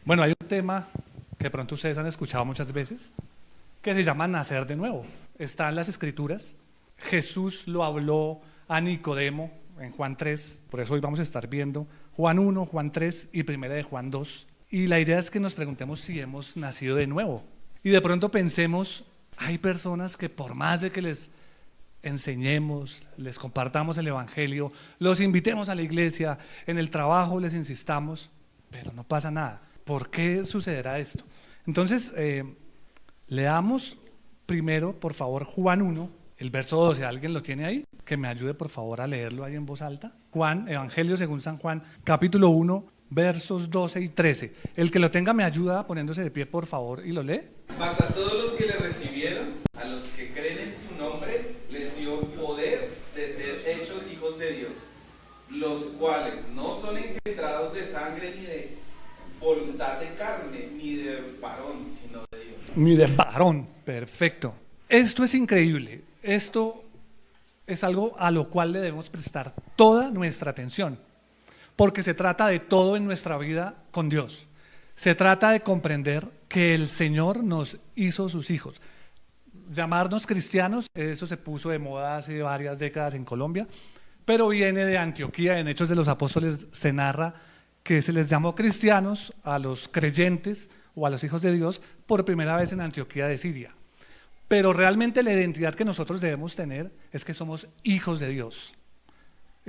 Bueno, hay un tema que de pronto ustedes han escuchado muchas veces, que se llama nacer de nuevo. Está en las Escrituras. Jesús lo habló a Nicodemo en Juan 3, por eso hoy vamos a estar viendo Juan 1, Juan 3 y primera de Juan 2. Y la idea es que nos preguntemos si hemos nacido de nuevo. Y de pronto pensemos, hay personas que por más de que les enseñemos, les compartamos el evangelio, los invitemos a la iglesia, en el trabajo les insistamos, pero no pasa nada. ¿Por qué sucederá esto? Entonces, leamos primero, por favor, Juan 1, el verso 12. ¿Alguien lo tiene ahí? Que me ayude, por favor, a leerlo ahí en voz alta. Juan, Evangelio según San Juan, capítulo 1, versos 12 y 13. El que lo tenga me ayuda poniéndose de pie, por favor, y lo lee. Mas a todos los que le recibieron, a los que creen en su nombre, les dio poder de ser hechos hijos de Dios, los cuales no son engendrados de sangre ni de voluntad de carne, ni de varón, sino de Dios. Ni de varón, perfecto. Esto es increíble, esto es algo a lo cual le debemos prestar toda nuestra atención, porque se trata de todo en nuestra vida con Dios. Se trata de comprender que el Señor nos hizo sus hijos. Llamarnos cristianos, eso se puso de moda hace varias décadas en Colombia, pero viene de Antioquía. En Hechos de los Apóstoles se narra que se les llamó cristianos a los creyentes o a los hijos de Dios por primera vez en Antioquía de Siria. Pero realmente la identidad que nosotros debemos tener es que somos hijos de Dios.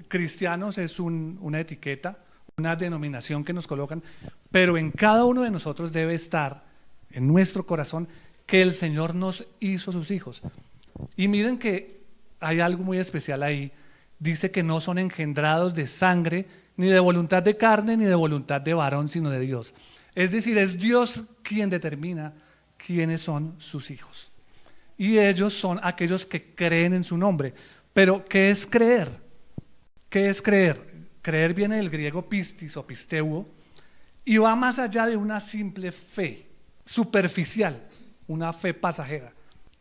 Cristianos es una etiqueta, una denominación que nos colocan, pero en cada uno de nosotros debe estar, en nuestro corazón, que el Señor nos hizo sus hijos. Y miren que hay algo muy especial ahí. Dice que no son engendrados de sangre, ni de voluntad de carne, ni de voluntad de varón, sino de Dios. Es decir, es Dios quien determina quiénes son sus hijos. Y ellos son aquellos que creen en su nombre. Pero, ¿qué es creer? ¿Qué es creer? Creer viene del griego pistis o pisteuo y va más allá de una simple fe superficial, una fe pasajera.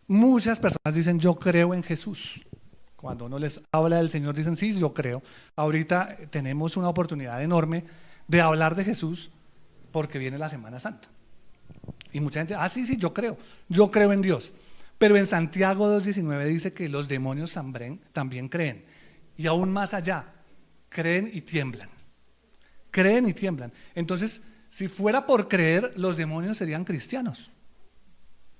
Muchas personas dicen yo creo en Jesús. Cuando uno les habla del Señor dicen sí, yo creo. Ahorita tenemos una oportunidad enorme de hablar de Jesús porque viene la Semana Santa. Y mucha gente, sí, yo creo en Dios. Pero en Santiago 2:19 dice que los demonios también creen. Y aún más allá, creen y tiemblan. Creen y tiemblan. Entonces, si fuera por creer, los demonios serían cristianos.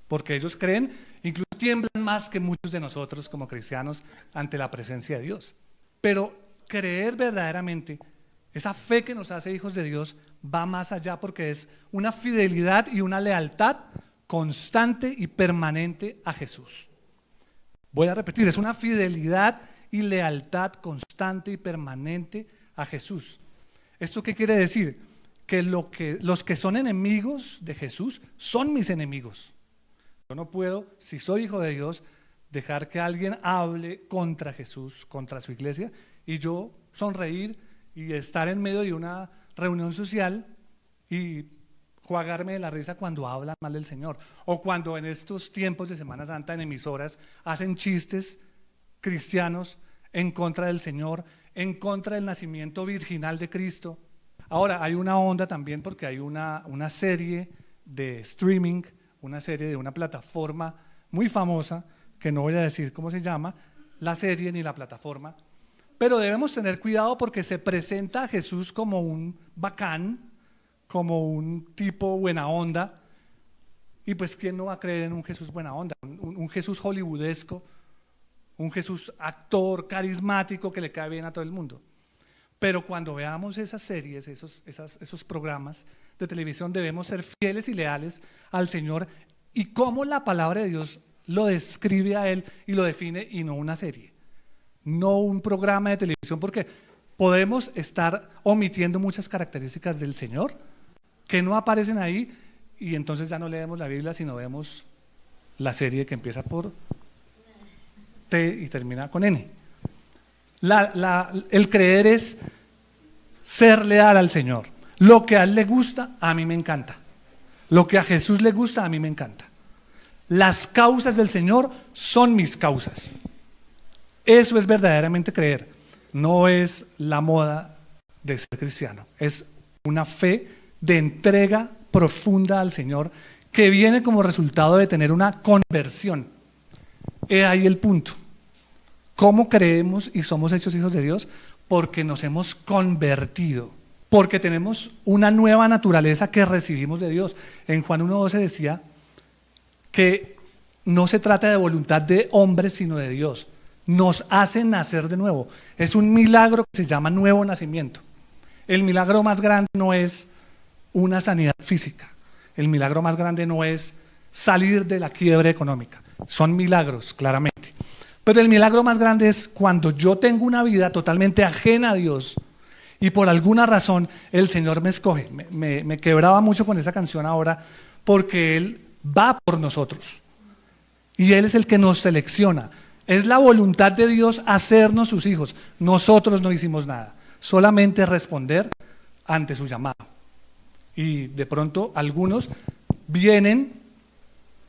Porque ellos creen, incluso tiemblan más que muchos de nosotros como cristianos ante la presencia de Dios. Pero creer verdaderamente, esa fe que nos hace hijos de Dios, va más allá porque es una fidelidad y una lealtad constante y permanente a Jesús. Voy a repetir, es una fidelidad y lealtad constante y permanente a Jesús. ¿Esto qué quiere decir? Que los que son enemigos de Jesús son mis enemigos. Yo no puedo, si soy hijo de Dios, dejar que alguien hable contra Jesús, contra su iglesia, y yo sonreír y estar en medio de una reunión social y jugarme de la risa cuando hablan mal del Señor, o cuando en estos tiempos de Semana Santa en emisoras hacen chistes cristianos en contra del Señor, en contra del nacimiento virginal de Cristo. Ahora hay una onda también porque hay una serie de streaming, una serie de una plataforma muy famosa, que no voy a decir cómo se llama, la serie ni la plataforma, pero debemos tener cuidado porque se presenta a Jesús como un bacán, como un tipo buena onda, y pues ¿quién no va a creer en un Jesús buena onda? Un Jesús hollywoodesco, un Jesús actor, carismático, que le cae bien a todo el mundo. Pero cuando veamos esas series, esos programas de televisión, debemos ser fieles y leales al Señor y cómo la palabra de Dios lo describe a Él y lo define, y no una serie, no un programa de televisión, porque podemos estar omitiendo muchas características del Señor que no aparecen ahí, y entonces ya no leemos la Biblia, sino vemos la serie que empieza por T y termina con N. El creer es ser leal al Señor. Lo que a Él le gusta, a mí me encanta. Lo que a Jesús le gusta, a mí me encanta. Las causas del Señor son mis causas. Eso es verdaderamente creer. No es la moda de ser cristiano. Es una fe de entrega profunda al Señor que viene como resultado de tener una conversión. He ahí el punto. ¿Cómo creemos y somos hechos hijos de Dios? Porque nos hemos convertido, porque tenemos una nueva naturaleza que recibimos de Dios. En Juan 1:12 decía que no se trata de voluntad de hombres, sino de Dios. Nos hace nacer de nuevo. Es un milagro que se llama nuevo nacimiento. El milagro más grande no es una sanidad física. El milagro más grande no es salir de la quiebra económica. Son milagros, claramente. Pero el milagro más grande es cuando yo tengo una vida totalmente ajena a Dios y por alguna razón el Señor me escoge. Me quebraba mucho con esa canción ahora porque Él va por nosotros y Él es el que nos selecciona. Es la voluntad de Dios hacernos sus hijos. Nosotros no hicimos nada, solamente responder ante su llamado. Y de pronto algunos vienen,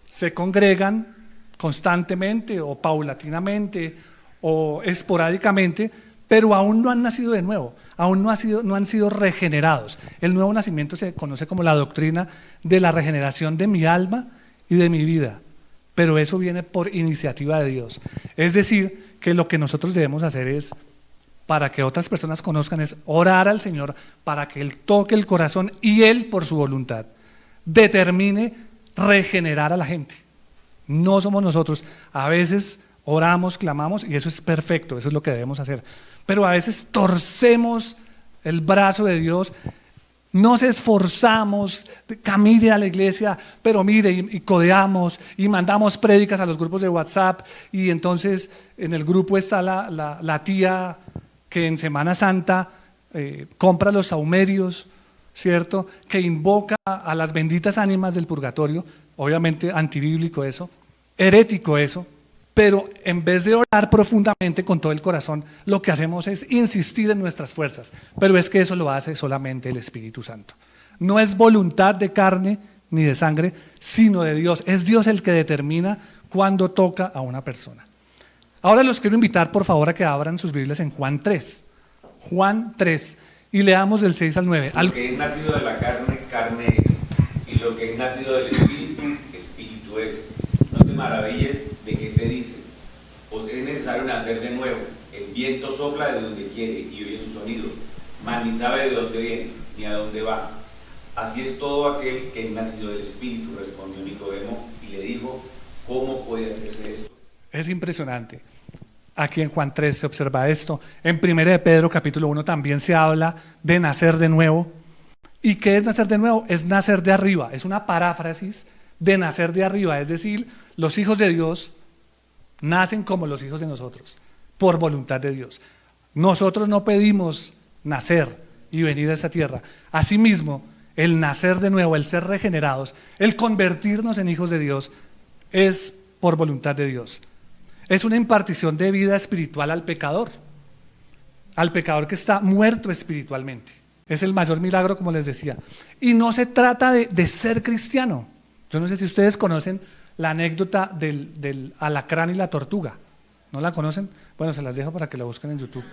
se congregan constantemente o paulatinamente o esporádicamente, pero aún no han nacido de nuevo, aún no han sido regenerados. El nuevo nacimiento se conoce como la doctrina de la regeneración de mi alma y de mi vida, pero eso viene por iniciativa de Dios. Es decir, que lo que nosotros debemos hacer es, para que otras personas conozcan, es orar al Señor para que Él toque el corazón y Él, por su voluntad, determine regenerar a la gente. No somos nosotros. A veces oramos, clamamos y eso es perfecto, eso es lo que debemos hacer. Pero a veces torcemos el brazo de Dios, nos esforzamos, camine a la iglesia, pero mire, y codeamos y mandamos prédicas a los grupos de WhatsApp y entonces en el grupo está la tía que en Semana Santa compra los saumerios, ¿cierto? Que invoca a las benditas ánimas del purgatorio, obviamente antibíblico eso, herético eso, pero en vez de orar profundamente con todo el corazón, lo que hacemos es insistir en nuestras fuerzas, pero es que eso lo hace solamente el Espíritu Santo. No es voluntad de carne ni de sangre, sino de Dios. Es Dios el que determina cuándo toca a una persona. Ahora los quiero invitar por favor a que abran sus Biblias en Juan 3. Juan 3 y leamos del 6 al 9. Lo que es nacido de la carne, carne es, y lo que es nacido del Espíritu, Espíritu es. No te maravilles de que te dice, os es necesario nacer de nuevo. El viento sopla de donde quiere y oye su sonido, mas ni sabe de dónde viene ni a dónde va. Así es todo aquel que es nacido del Espíritu, respondió Nicodemo y le dijo, ¿cómo puede hacerse esto? Es impresionante. Aquí en Juan 3 se observa esto. En 1 de Pedro capítulo 1 también se habla de nacer de nuevo. ¿Y qué es nacer de nuevo? Es nacer de arriba. Es una paráfrasis de nacer de arriba. Es decir, los hijos de Dios nacen como los hijos de nosotros, por voluntad de Dios. Nosotros no pedimos nacer y venir a esta tierra. Asimismo, el nacer de nuevo, el ser regenerados, el convertirnos en hijos de Dios, es por voluntad de Dios. Es una impartición de vida espiritual al pecador que está muerto espiritualmente. Es el mayor milagro, como les decía. Y no se trata de ser cristiano. Yo no sé si ustedes conocen la anécdota del alacrán y la tortuga. ¿No la conocen? Bueno, se las dejo para que la busquen en YouTube.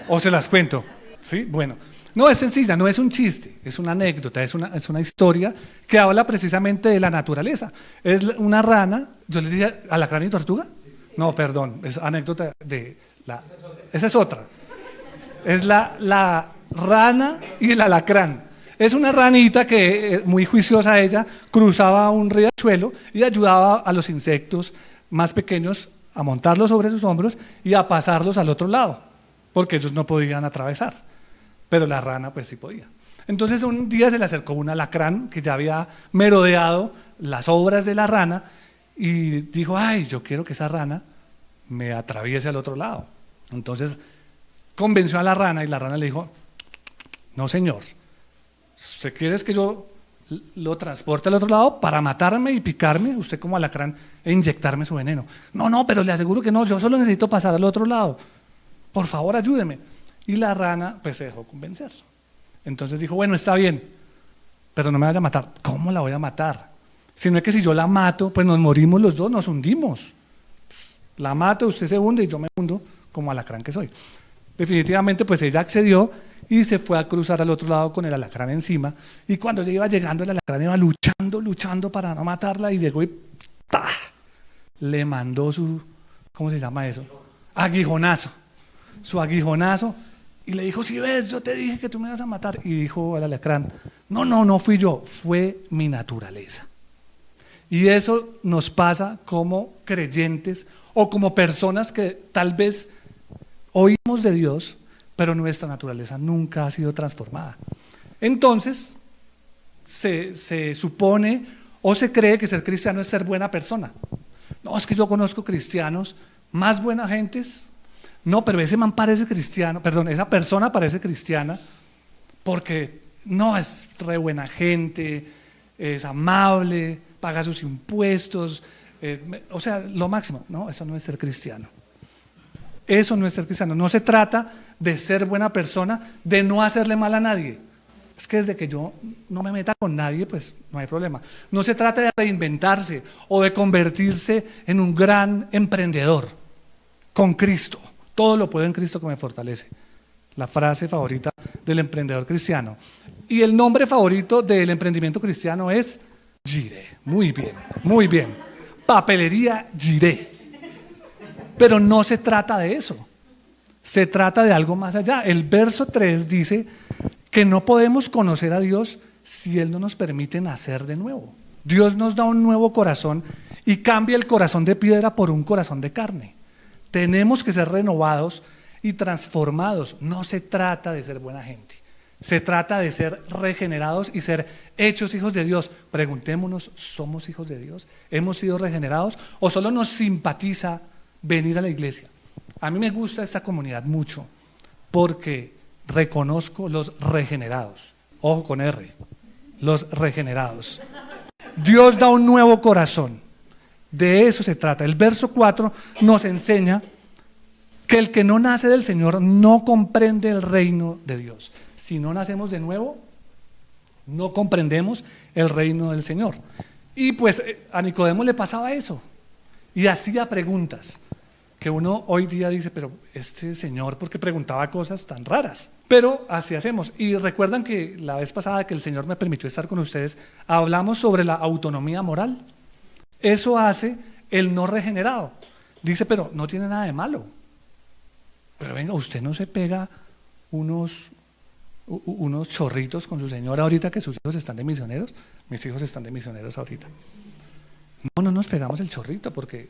O se las cuento. ¿Sí? Bueno. No, es sencilla, no es un chiste, es una anécdota, es una historia que habla precisamente de la naturaleza. Es una rana, yo les dije alacrán y tortuga. No, perdón, es anécdota de la... Esa es otra. Es la rana y el alacrán. Es una ranita que, muy juiciosa ella, cruzaba un riachuelo y ayudaba a los insectos más pequeños a montarlos sobre sus hombros y a pasarlos al otro lado, porque ellos no podían atravesar, pero la rana pues sí podía. Entonces un día se le acercó un alacrán que ya había merodeado las obras de la rana y dijo, ay, yo quiero que esa rana me atraviese al otro lado. Entonces convenció a la rana y la rana le dijo, no señor, ¿usted quiere que yo lo transporte al otro lado para matarme y picarme, usted como alacrán, e inyectarme su veneno? No, pero le aseguro que no, yo solo necesito pasar al otro lado, por favor ayúdeme. Y la rana pues se dejó convencer. Entonces dijo, bueno, está bien, pero no me vaya a matar. ¿Cómo la voy a matar? Si no es que si yo la mato, pues nos morimos los dos, nos hundimos. La mato, usted se hunde y yo me hundo como alacrán que soy. Definitivamente pues ella accedió y se fue a cruzar al otro lado con el alacrán encima, y cuando ella iba llegando el alacrán iba luchando para no matarla, y llegó y ¡ta! Le mandó su, ¿cómo se llama eso? Aguijonazo, su aguijonazo, y le dijo: si ves, yo te dije que tú me ibas a matar. Y dijo al alacrán: no fui yo, fue mi naturaleza. Y eso nos pasa como creyentes o como personas que tal vez oímos de Dios, pero nuestra naturaleza nunca ha sido transformada. Entonces, se supone o se cree que ser cristiano es ser buena persona. No, es que yo conozco cristianos más buena gentes. No, pero ese man parece cristiano, perdón, esa persona parece cristiana porque no, es re buena gente, es amable, paga sus impuestos, o sea, lo máximo. No, eso no es ser cristiano. Eso no es ser cristiano. No se trata de ser buena persona, de no hacerle mal a nadie. Es que desde que yo no me meta con nadie, pues no hay problema. No se trata de reinventarse o de convertirse en un gran emprendedor con Cristo. Todo lo puedo en Cristo que me fortalece. La frase favorita del emprendedor cristiano. Y el nombre favorito del emprendimiento cristiano es Jiré. Muy bien, muy bien. Papelería Jiré. Pero no se trata de eso. Se trata de algo más allá. El verso 3 dice que no podemos conocer a Dios si Él no nos permite nacer de nuevo. Dios nos da un nuevo corazón y cambia el corazón de piedra por un corazón de carne. Tenemos que ser renovados y transformados. No se trata de ser buena gente. Se trata de ser regenerados y ser hechos hijos de Dios. Preguntémonos, ¿somos hijos de Dios? ¿Hemos sido regenerados? ¿O solo nos simpatiza venir a la iglesia? A mí me gusta esta comunidad mucho porque reconozco los regenerados. Ojo con R, los regenerados. Dios da un nuevo corazón. De eso se trata. El verso 4 nos enseña que el que no nace del Señor no comprende el reino de Dios. Si no nacemos de nuevo, no comprendemos el reino del Señor. Y pues a Nicodemo le pasaba eso. Y hacía preguntas que uno hoy día dice: pero este señor, ¿por qué preguntaba cosas tan raras? Pero así hacemos. Y recuerdan que la vez pasada que el Señor me permitió estar con ustedes, hablamos sobre la autonomía moral. Eso hace el no regenerado. Dice: pero no tiene nada de malo. Pero venga, usted no se pega unos chorritos con su señora ahorita que sus hijos están de misioneros. Mis hijos están de misioneros ahorita. No nos pegamos el chorrito porque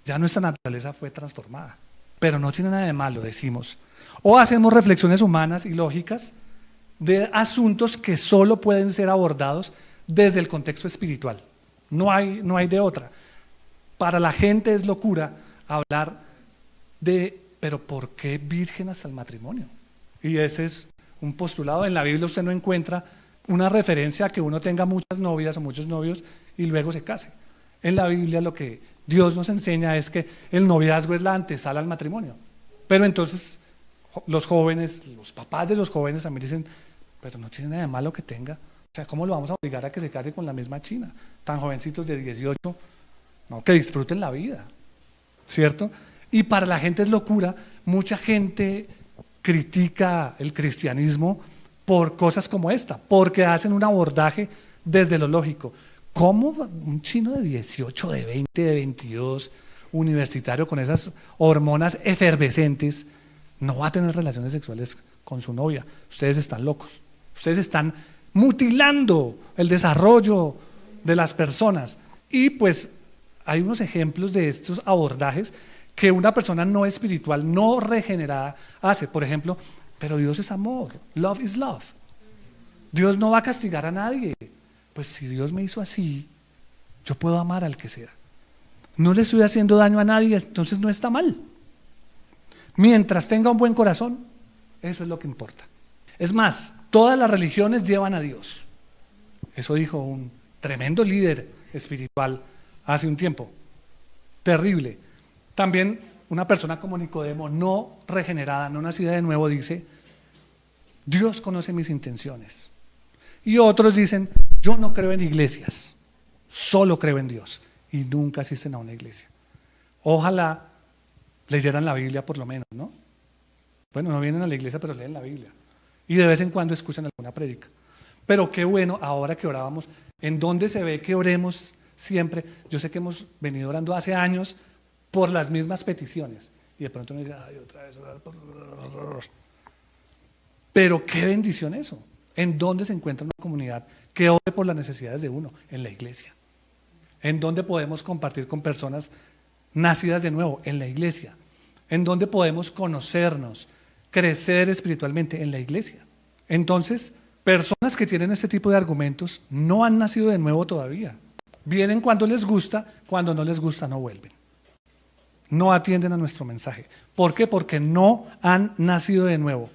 ya nuestra naturaleza fue transformada. Pero no tiene nada de malo, decimos. O hacemos reflexiones humanas y lógicas de asuntos que solo pueden ser abordados desde el contexto espiritual. No hay de otra. Para la gente es locura hablar de: pero ¿por qué virgen hasta el matrimonio? Y ese es un postulado. En la Biblia usted no encuentra una referencia a que uno tenga muchas novias o muchos novios y luego se case. En la Biblia lo que Dios nos enseña es que el noviazgo es la antesala al matrimonio. Pero entonces los jóvenes, los papás de los jóvenes también dicen: pero no tiene nada de malo que tenga. O sea, ¿cómo lo vamos a obligar a que se case con la misma china? Tan jovencitos de 18, no, que disfruten la vida, ¿cierto? Y para la gente es locura. Mucha gente critica el cristianismo por cosas como esta, porque hacen un abordaje desde lo lógico. ¿Cómo un chino de 18, de 20, de 22, universitario con esas hormonas efervescentes, no va a tener relaciones sexuales con su novia? Ustedes están locos. Ustedes están mutilando el desarrollo de las personas. Y pues hay unos ejemplos de estos abordajes que una persona no espiritual, no regenerada hace. Por ejemplo: pero Dios es amor, love is love. Dios no va a castigar a nadie. Pues si Dios me hizo así, yo puedo amar al que sea. No le estoy haciendo daño a nadie, entonces no está mal. Mientras tenga un buen corazón, eso es lo que importa. Es más, todas las religiones llevan a Dios. Eso dijo un tremendo líder espiritual hace un tiempo. Terrible. También una persona como Nicodemo, no regenerada, no nacida de nuevo, dice: Dios conoce mis intenciones. Y otros dicen: yo no creo en iglesias, solo creo en Dios. Y nunca asisten a una iglesia. Ojalá leyeran la Biblia por lo menos, ¿no? Bueno, no vienen a la iglesia, pero leen la Biblia. Y de vez en cuando escuchan alguna prédica. Pero qué bueno, ahora que orábamos, ¿en dónde se ve que oremos siempre? Yo sé que hemos venido orando hace años por las mismas peticiones. Y de pronto uno dice, ay, otra vez orar por... Pero qué bendición eso. ¿En dónde se encuentra una comunidad que ore por las necesidades de uno? En la iglesia. ¿En dónde podemos compartir con personas nacidas de nuevo? En la iglesia. ¿En dónde podemos conocernos, crecer espiritualmente? En la iglesia. Entonces, personas que tienen este tipo de argumentos no han nacido de nuevo todavía. Vienen cuando les gusta, cuando no les gusta no vuelven. No atienden a nuestro mensaje. ¿Por qué? Porque no han nacido de nuevo.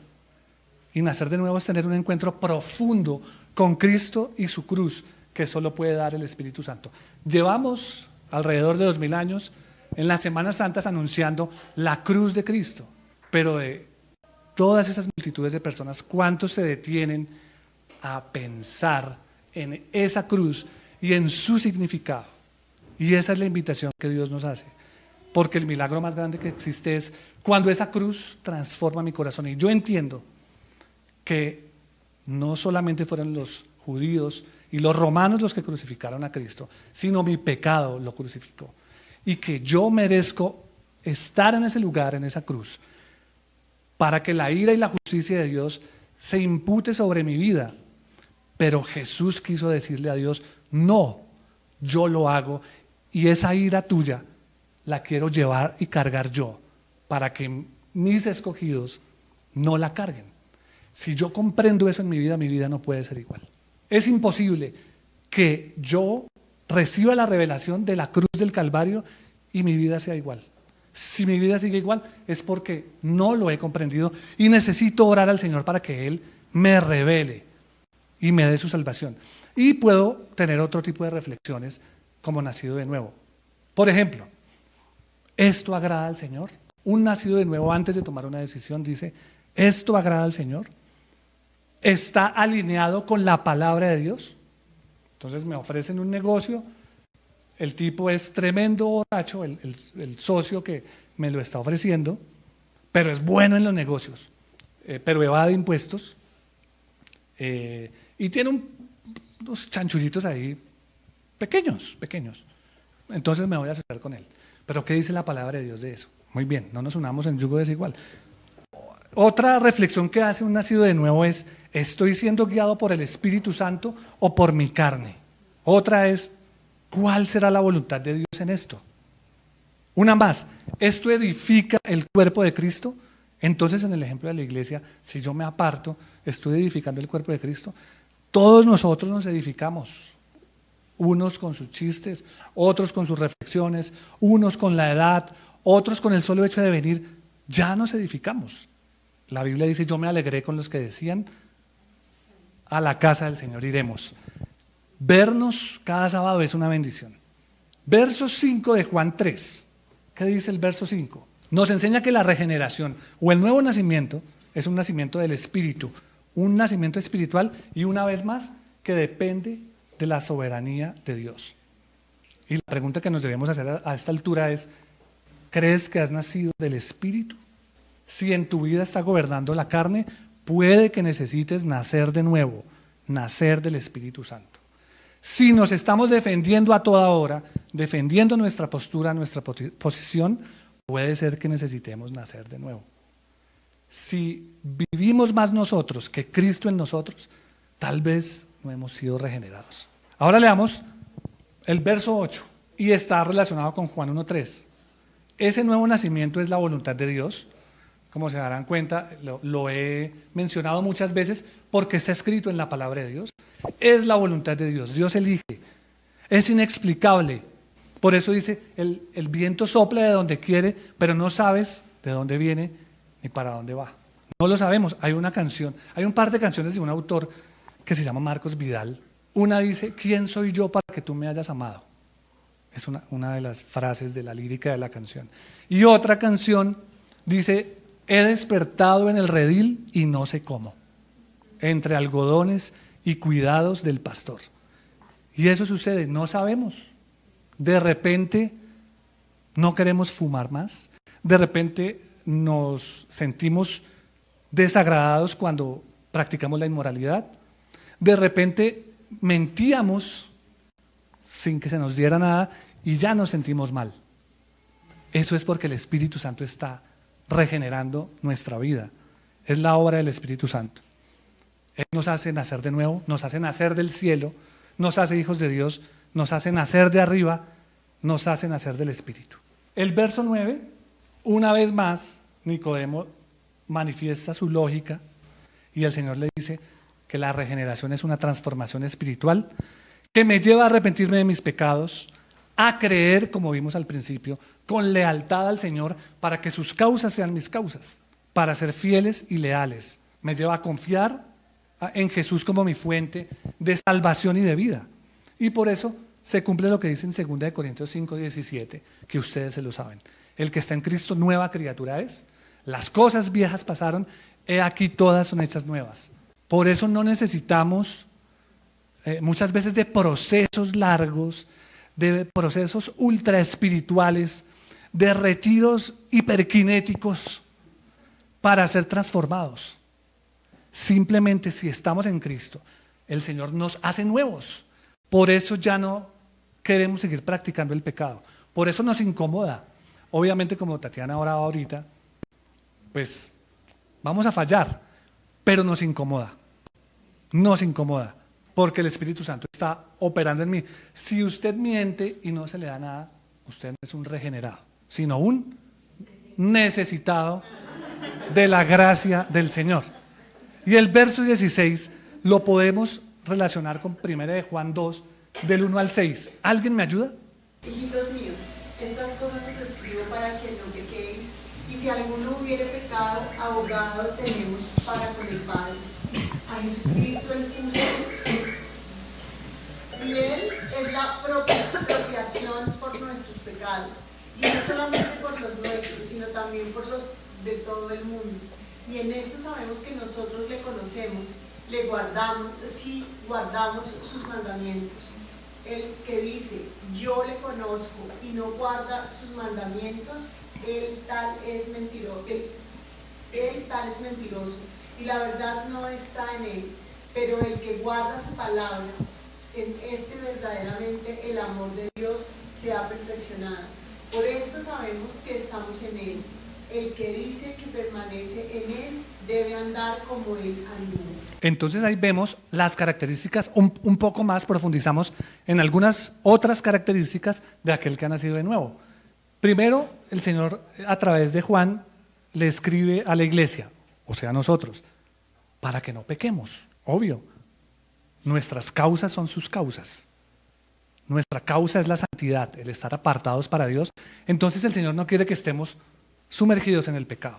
Y nacer de nuevo es tener un encuentro profundo con Cristo y su cruz, que solo puede dar el Espíritu Santo. Llevamos alrededor de 2000 años en las Semanas Santas anunciando la cruz de Cristo, pero de todas esas multitudes de personas, ¿cuántos se detienen a pensar en esa cruz y en su significado? Y esa es la invitación que Dios nos hace, porque el milagro más grande que existe es cuando esa cruz transforma mi corazón. Y yo entiendo que no solamente fueron los judíos y los romanos los que crucificaron a Cristo, sino mi pecado lo crucificó. Y que yo merezco estar en ese lugar, en esa cruz, para que la ira y la justicia de Dios se impute sobre mi vida. Pero Jesús quiso decirle a Dios, no, yo lo hago y esa ira tuya la quiero llevar y cargar yo, para que mis escogidos no la carguen. Si yo comprendo eso en mi vida no puede ser igual. Es imposible que yo reciba la revelación de la cruz del Calvario y mi vida sea igual. Si mi vida sigue igual es porque no lo he comprendido y necesito orar al Señor para que Él me revele y me dé su salvación. Y puedo tener otro tipo de reflexiones como nacido de nuevo. Por ejemplo, ¿esto agrada al Señor? Un nacido de nuevo antes de tomar una decisión dice, ¿esto agrada al Señor? ¿Está alineado con la palabra de Dios? Entonces me ofrecen un negocio, el tipo es tremendo borracho, el socio que me lo está ofreciendo, pero es bueno en los negocios, pero evade impuestos y tiene unos chanchullitos ahí pequeños. Entonces me voy a acercar con él. ¿Pero qué dice la palabra de Dios de eso? Muy bien, no nos unamos en yugo desigual. Otra reflexión que hace un nacido de nuevo es, ¿estoy siendo guiado por el Espíritu Santo o por mi carne? Otra es, ¿cuál será la voluntad de Dios en esto? Una más, ¿esto edifica el cuerpo de Cristo? Entonces en el ejemplo de la iglesia, si yo me aparto, estoy edificando el cuerpo de Cristo. Todos nosotros nos edificamos, unos con sus chistes, otros con sus reflexiones, unos con la edad, otros con el solo hecho de venir, ya nos edificamos. La Biblia dice, yo me alegré con los que decían, a la casa del Señor iremos. Vernos cada sábado es una bendición. Verso 5 de Juan 3. ¿Qué dice el verso 5? Nos enseña que la regeneración o el nuevo nacimiento es un nacimiento del Espíritu, un nacimiento espiritual y una vez más que depende de la soberanía de Dios. Y la pregunta que nos debemos hacer a esta altura es, ¿crees que has nacido del Espíritu? Si en tu vida está gobernando la carne, puede que necesites nacer de nuevo, nacer del Espíritu Santo. Si nos estamos defendiendo a toda hora, defendiendo nuestra postura, nuestra posición, puede ser que necesitemos nacer de nuevo. Si vivimos más nosotros que Cristo en nosotros, tal vez no hemos sido regenerados. Ahora leamos el verso 8 y está relacionado con Juan 1:3. Ese nuevo nacimiento es la voluntad de Dios. Como se darán cuenta, lo he mencionado muchas veces porque está escrito en la palabra de Dios. Es la voluntad de Dios, Dios elige. Es inexplicable. Por eso dice, el viento sopla de donde quiere, pero no sabes de dónde viene ni para dónde va. No lo sabemos. Hay una canción, hay un par de canciones de un autor que se llama Marcos Vidal. Una dice, ¿quién soy yo para que tú me hayas amado? Es una de las frases de la lírica de la canción. Y otra canción dice, he despertado en el redil y no sé cómo, entre algodones y cuidados del pastor. Y eso sucede, no sabemos. De repente no queremos fumar más, de repente nos sentimos desagradados cuando practicamos la inmoralidad. De repente mentíamos sin que se nos diera nada y ya nos sentimos mal. Eso es porque el Espíritu Santo está regenerando nuestra vida. Es la obra del Espíritu Santo. Él nos hace nacer de nuevo, nos hace nacer del cielo, nos hace hijos de Dios, nos hace nacer de arriba, nos hace nacer del Espíritu. El verso 9, una vez más, Nicodemo manifiesta su lógica y el Señor le dice que la regeneración es una transformación espiritual que me lleva a arrepentirme de mis pecados, a creer, como vimos al principio, con lealtad al Señor para que sus causas sean mis causas, para ser fieles y leales. Me lleva a confiar en Jesús como mi fuente de salvación y de vida. Y por eso se cumple lo que dice en 2 Corintios 5:17, que ustedes se lo saben. El que está en Cristo, nueva criatura es. Las cosas viejas pasaron, he aquí todas son hechas nuevas. Por eso no necesitamos muchas veces de procesos largos, de procesos ultra espirituales, de retiros hiperkinéticos para ser transformados. Simplemente si estamos en Cristo, el Señor nos hace nuevos. Por eso ya no queremos seguir practicando el pecado. Por eso nos incomoda. Obviamente, como Tatiana oraba ahorita, pues vamos a fallar, pero nos incomoda. Nos incomoda, porque el Espíritu Santo está operando en mí. Si usted miente y no se le da nada, usted no es un regenerado, sino un necesitado de la gracia del Señor. Y el verso 16 lo podemos relacionar con 1 de Juan 2, del 1 al 6. ¿Alguien me ayuda? Hijitos míos, estas cosas os escribo para que no pequéis, y si alguno hubiere pecado, abogado tenemos para con el Padre, a Jesucristo el justo, y Él es la propiciación por nuestros pecados, y no solamente por los nuestros, sino también por los de todo el mundo. Y en esto sabemos que nosotros le conocemos, le guardamos, si guardamos sus mandamientos. El que dice, yo le conozco y no guarda sus mandamientos, él tal es mentiroso, y la verdad no está en él. Pero el que guarda su palabra, en este verdaderamente el amor de Dios se ha perfeccionado. Por esto sabemos que estamos en él. El que dice que permanece en él debe andar como él anduvo. Entonces ahí vemos las características, un poco más profundizamos en algunas otras características de aquel que ha nacido de nuevo. Primero, el Señor a través de Juan le escribe a la iglesia, o sea a nosotros, para que no pequemos, obvio. Nuestras causas son sus causas. Nuestra causa es la santidad, el estar apartados para Dios. Entonces el Señor no quiere que estemos sumergidos en el pecado,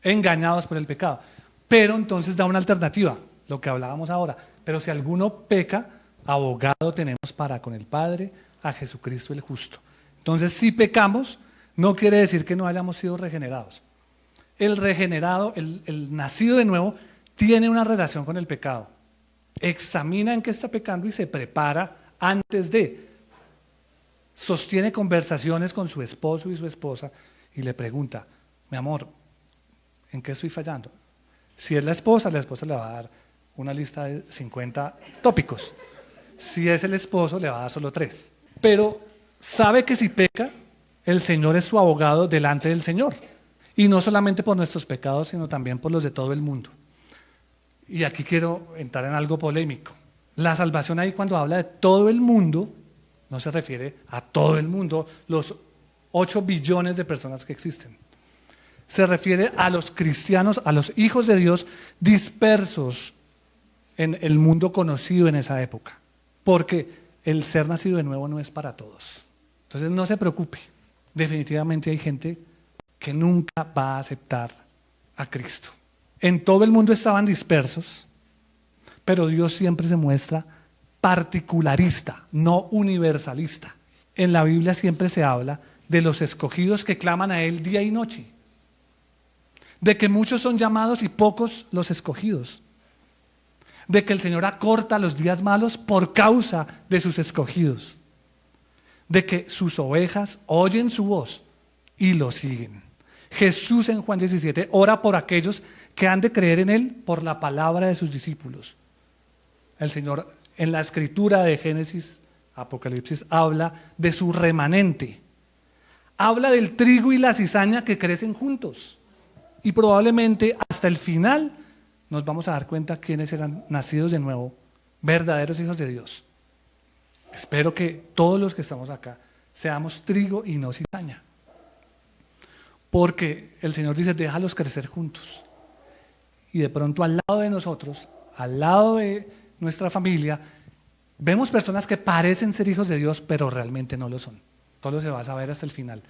engañados por el pecado. Pero entonces da una alternativa, lo que hablábamos ahora. Pero si alguno peca, abogado tenemos para con el Padre, a Jesucristo el justo. Entonces, si pecamos, no quiere decir que no hayamos sido regenerados. El regenerado, el nacido de nuevo, tiene una relación con el pecado. Examina en qué está pecando y se prepara antes de. Sostiene conversaciones con su esposo y su esposa y le pregunta, mi amor, ¿en qué estoy fallando? Si es la esposa le va a dar una lista de 50 tópicos. Si es el esposo, le va a dar solo 3. Pero sabe que si peca, el Señor es su abogado delante del Señor. Y no solamente por nuestros pecados, sino también por los de todo el mundo. Y aquí quiero entrar en algo polémico. La salvación ahí cuando habla de todo el mundo, no se refiere a todo el mundo, los 8 billones de personas que existen. Se refiere a los cristianos, a los hijos de Dios dispersos en el mundo conocido en esa época. Porque el ser nacido de nuevo no es para todos. Entonces no se preocupe. Definitivamente hay gente que nunca va a aceptar a Cristo. En todo el mundo estaban dispersos, pero Dios siempre se muestra particularista, no universalista. En la Biblia siempre se habla de los escogidos que claman a Él día y noche, de que muchos son llamados y pocos los escogidos, de que el Señor acorta los días malos por causa de sus escogidos, de que sus ovejas oyen su voz y lo siguen, Jesús en Juan 17 ora por aquellos que han de creer en Él por la palabra de sus discípulos. El Señor en la escritura de Génesis, Apocalipsis, habla de su remanente. Habla del trigo y la cizaña que crecen juntos. Y probablemente hasta el final nos vamos a dar cuenta quiénes eran nacidos de nuevo, verdaderos hijos de Dios. Espero que todos los que estamos acá seamos trigo y no cizaña. Porque el Señor dice, déjalos crecer juntos. Y de pronto al lado de nosotros, al lado de nuestra familia, vemos personas que parecen ser hijos de Dios, pero realmente no lo son. Todo se va a saber hasta el final.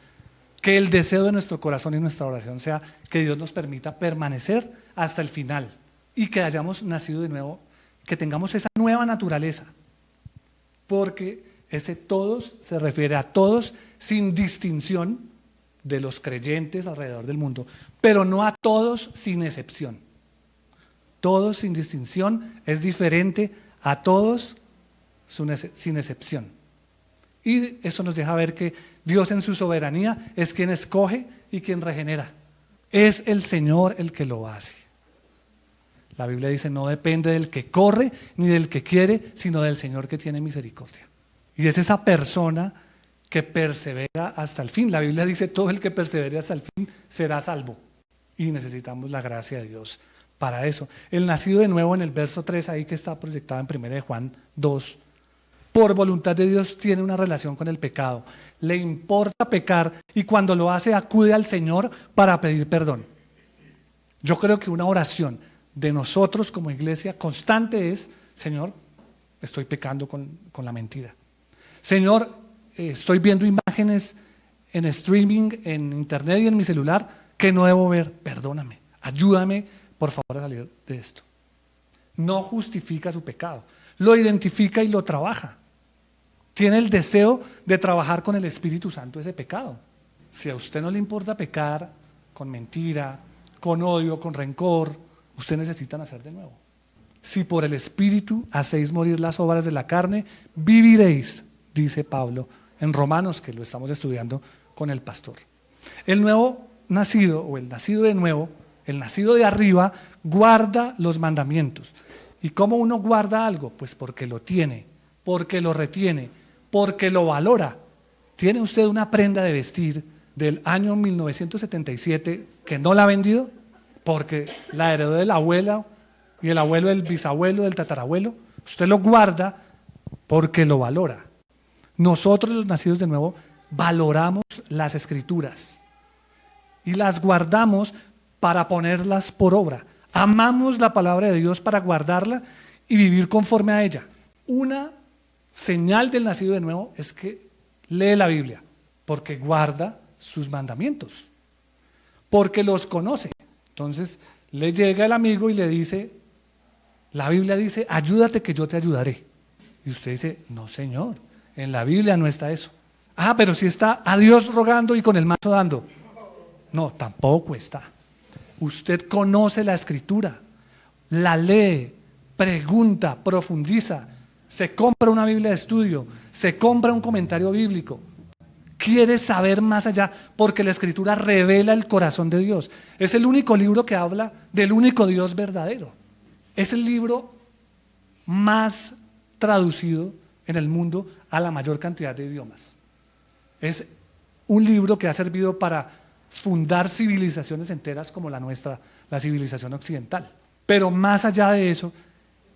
Que el deseo de nuestro corazón y nuestra oración sea que Dios nos permita permanecer hasta el final y que hayamos nacido de nuevo, que tengamos esa nueva naturaleza. Porque ese todos se refiere a todos sin distinción de los creyentes alrededor del mundo, pero no a todos sin excepción. Todos sin distinción es diferente a todos sin excepción. Y eso nos deja ver que Dios en su soberanía es quien escoge y quien regenera. Es el Señor el que lo hace. La Biblia dice, no depende del que corre ni del que quiere, sino del Señor que tiene misericordia. Y es esa persona que persevera hasta el fin. La Biblia dice, todo el que persevere hasta el fin será salvo. Y necesitamos la gracia de Dios para eso. El nacido de nuevo en el verso 3, ahí que está proyectado en 1 Juan 2, por voluntad de Dios tiene una relación con el pecado. Le importa pecar y cuando lo hace acude al Señor para pedir perdón. Yo creo que una oración de nosotros como iglesia constante es, Señor, estoy pecando con la mentira. Señor, estoy viendo imágenes en streaming, en internet y en mi celular que no debo ver. Perdóname, ayúdame por favor a salir de esto. No justifica su pecado, lo identifica y lo trabaja. Tiene el deseo de trabajar con el Espíritu Santo ese pecado. Si a usted no le importa pecar con mentira, con odio, con rencor, usted necesita nacer de nuevo. Si por el Espíritu hacéis morir las obras de la carne, viviréis, dice Pablo en Romanos, que lo estamos estudiando con el pastor. El nuevo nacido, o el nacido de nuevo, el nacido de arriba, guarda los mandamientos. ¿Y cómo uno guarda algo? Pues porque lo tiene, porque lo retiene, porque lo valora. ¿Tiene usted una prenda de vestir del año 1977 que no la ha vendido? Porque la heredó de la abuela y el abuelo del bisabuelo, del tatarabuelo. Usted lo guarda porque lo valora. Nosotros los nacidos de nuevo valoramos las escrituras y las guardamos para ponerlas por obra. Amamos la palabra de Dios para guardarla y vivir conforme a ella. Una señal del nacido de nuevo es que lee la Biblia, porque guarda sus mandamientos, porque los conoce. Entonces le llega el amigo y le dice, la Biblia dice, ayúdate que yo te ayudaré. Y usted dice, no señor, en la Biblia no está eso. Ah, pero sí está a Dios rogando y con el mazo dando. No, tampoco está. Usted conoce la escritura, la lee, pregunta, profundiza, se compra una Biblia de estudio, se compra un comentario bíblico, quiere saber más allá porque la escritura revela el corazón de Dios. Es el único libro que habla del único Dios verdadero. Es el libro más traducido en el mundo a la mayor cantidad de idiomas. Es un libro que ha servido para fundar civilizaciones enteras como la nuestra, la civilización occidental. Pero más allá de eso,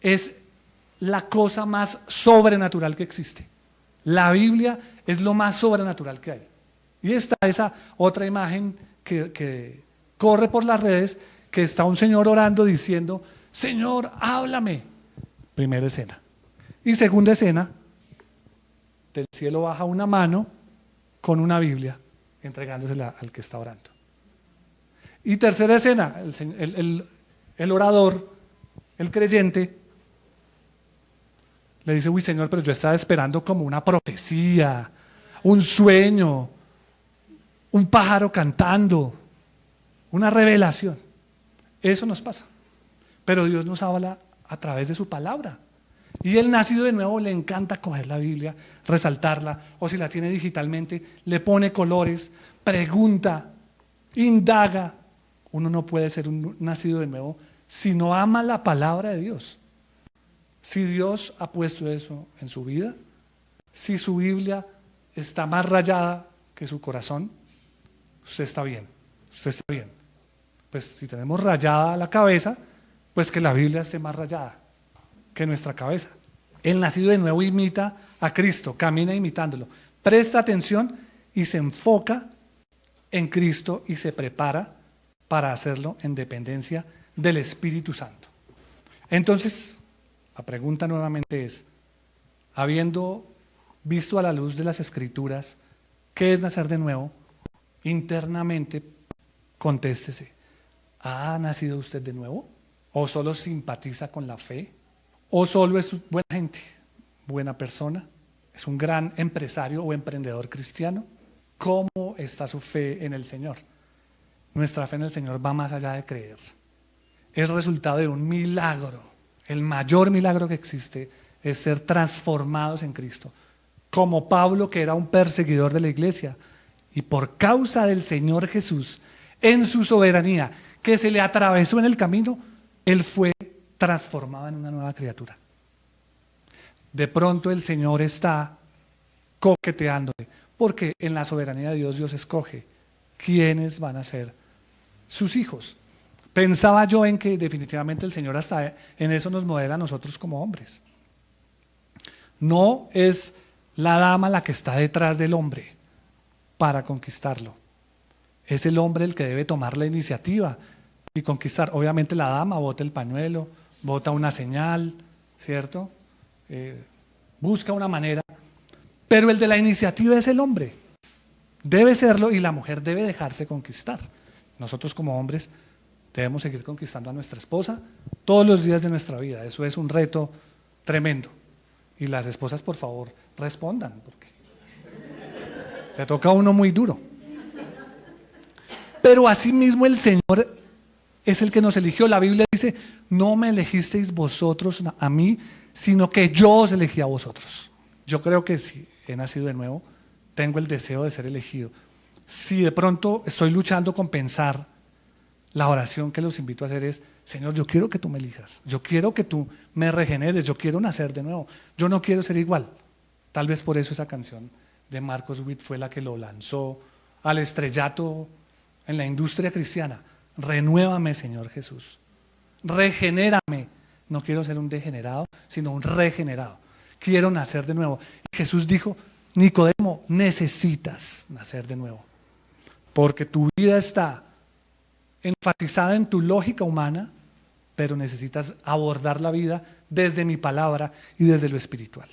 es la cosa más sobrenatural que existe. La Biblia es lo más sobrenatural que hay. Y está esa otra imagen que corre por las redes, que está un señor orando diciendo, Señor, háblame. Primera escena. Y segunda escena, del cielo baja una mano con una Biblia, entregándosela al que está orando. Y tercera escena, el orador, el creyente, le dice, uy Señor, pero yo estaba esperando como una profecía, un sueño, un pájaro cantando, una revelación. Eso nos pasa. Pero Dios nos habla a través de su palabra. Y el nacido de nuevo le encanta coger la Biblia, resaltarla, o si la tiene digitalmente, le pone colores, pregunta, indaga. Uno no puede ser un nacido de nuevo si no ama la palabra de Dios. Si Dios ha puesto eso en su vida, si su Biblia está más rayada que su corazón, usted está bien, usted está bien. Pues si tenemos rayada la cabeza, pues que la Biblia esté más rayada que nuestra cabeza. El nacido de nuevo imita a Cristo, camina imitándolo, presta atención y se enfoca en Cristo y se prepara para hacerlo en dependencia del Espíritu Santo. Entonces, la pregunta nuevamente es, habiendo visto a la luz de las Escrituras qué es nacer de nuevo, internamente contéstese, ¿ha nacido usted de nuevo? ¿O solo simpatiza con la fe? ¿O solo es buena gente, buena persona? ¿Es un gran empresario o emprendedor cristiano? ¿Cómo está su fe en el Señor? Nuestra fe en el Señor va más allá de creer. Es resultado de un milagro. El mayor milagro que existe es ser transformados en Cristo. Como Pablo, que era un perseguidor de la iglesia, y por causa del Señor Jesús, en su soberanía, que se le atravesó en el camino, él fue transformado en una nueva criatura. De pronto el Señor está coqueteándole, porque en la soberanía de Dios, Dios escoge quiénes van a ser sus hijos. Pensaba yo en que definitivamente el Señor hasta en eso nos modela a nosotros como hombres. No es la dama la que está detrás del hombre para conquistarlo. Es el hombre el que debe tomar la iniciativa y conquistar. Obviamente la dama bota el pañuelo, bota una señal, ¿cierto? Busca una manera, pero el de la iniciativa es el hombre. Debe serlo y la mujer debe dejarse conquistar. Nosotros como hombres debemos seguir conquistando a nuestra esposa todos los días de nuestra vida. Eso es un reto tremendo. Y las esposas, por favor, respondan, porque le toca a uno muy duro. Pero asimismo el Señor es el que nos eligió. La Biblia dice, no me elegisteis vosotros a mí, sino que yo os elegí a vosotros. Yo creo que si he nacido de nuevo, tengo el deseo de ser elegido. Si de pronto estoy luchando con pensar, la oración que los invito a hacer es, Señor, yo quiero que tú me elijas, yo quiero que tú me regeneres, yo quiero nacer de nuevo, yo no quiero ser igual. Tal vez por eso esa canción de Marcos Witt fue la que lo lanzó al estrellato en la industria cristiana. Renuévame, Señor Jesús, regenérame. No quiero ser un degenerado, sino un regenerado. Quiero nacer de nuevo. Y Jesús dijo, Nicodemo, necesitas nacer de nuevo, porque tu vida está enfatizada en tu lógica humana, pero necesitas abordar la vida desde mi palabra y desde lo espiritual.